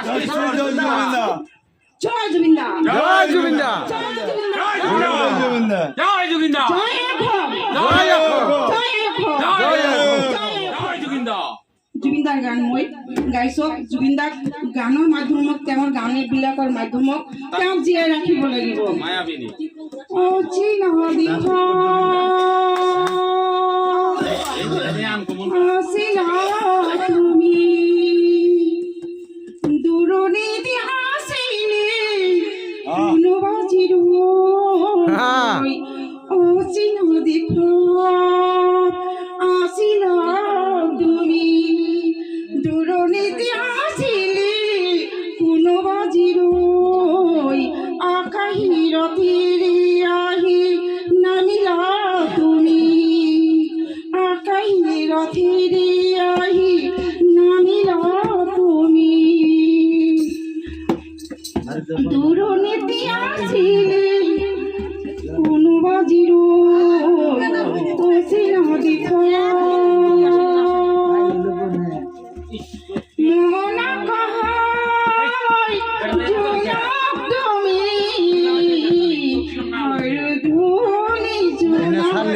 জয় জুবিন্দা জয় জুবিন্দা জয় জুবিন্দা জয় জুবিন্দা জয় জুবিন্দা জয় এখন জয় এখন জয় এখন জয় এখন জয় জুবিন্দা জুবিনদাৰ গান মই গাইছোঁ। জুবিনদাক গানৰ মাধ্যমত তেওঁৰ গানবিলাকৰ মাধ্যমত তেওঁক জীয়াই ৰাখিব লাগিব। মায়াবিনী তুমি দূৰণিত আছিলে কোনোবাজিৰ অচিন দেশ আছিলা তুমি দূৰণিত আছিলে কোনোবাজিৰ আকাশীৰ তীৰে আহি নামিলা তুমি আকাশীৰ তীৰে আহি নামিলা তুমি দূৰণিত আছিলে কোনোবাজিৰ অচিন দেশ মনা কহাই জোনাক তুমি আৰু ধুলি জোনাক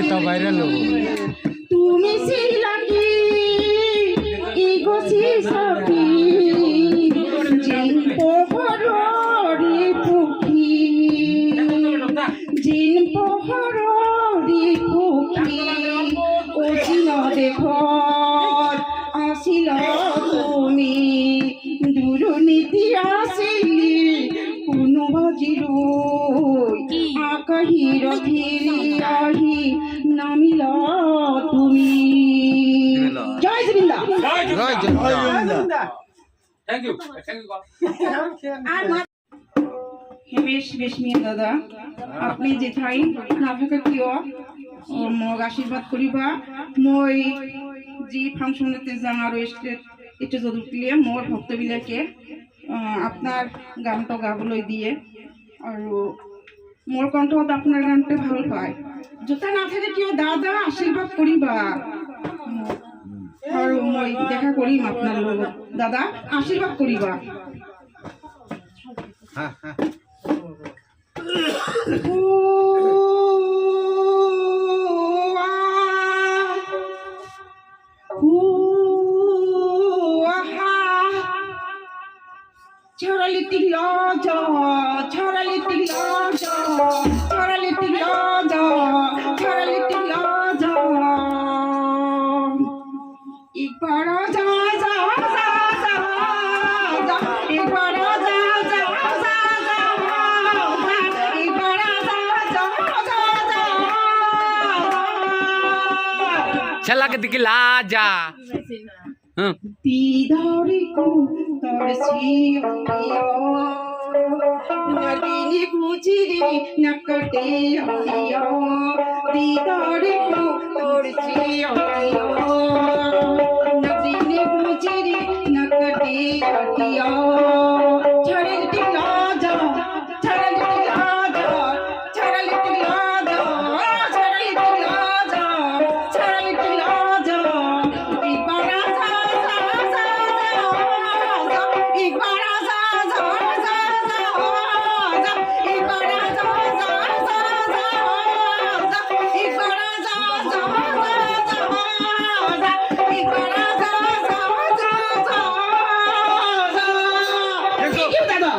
তুমি চিলাকি ইগছি চাপি জিন পোহৰৰে পক্ষী জিন পোহৰৰে পক্ষী অচিন দেশত আছিলা তুমি দূৰণিত আছিলি কোনোবাজিৰ আকাশীৰ তীৰে আহি নামিলা তুমি। জয় জুবিন্দা জয় জুবিন্দা থ্যাংক ইউ হেমেশ রেশমিয়া দাদা আপনি যেঠাই নাথাকে কিয় মোক আশীৰ্বাদ কৰিবা। মই যি ফাংচনতে যাওঁ আৰু এইটো যদুটিলে মোৰ ভক্তবিলাকে আপোনাৰ গানটো গাবলৈ দিয়ে আৰু মোৰ কণ্ঠত আপোনাৰ গানটো ভাল পায়। জোতা নাথাকে কিয় দাদা আশীৰ্বাদ কৰিবা আৰু মই দেখা কৰিম আপোনাৰ লগত। দাদা আশীৰ্বাদ কৰিবা। ছড়ালি তিলা যা ছড়ালি তিলা যা ছড়ালি তিলা যা ছড়ালি তিলা যা একবার যা যা যা যা যা একবার যা যা যা যা একবার যা যা যা যা छलक दिखला जा দিদারে কো তরসিও নদিনী গুজিরে নকটে আইও দিদারে কো তরসিও নদিনী গুজিরে নকটে আইও ছড়ে দিলা যা ছড়ে দিলা যা ছড়ে দিলা যা ছড়ে দিলা যা ছড়ে দিলা যা ইবারা যা যা যা যা ইবারা যা যা যা যা ইবারা যা যা যা যা ইবারা যা যা যা যা ইবারা যা যা যা যা থ্যাংক ইউ দাদা।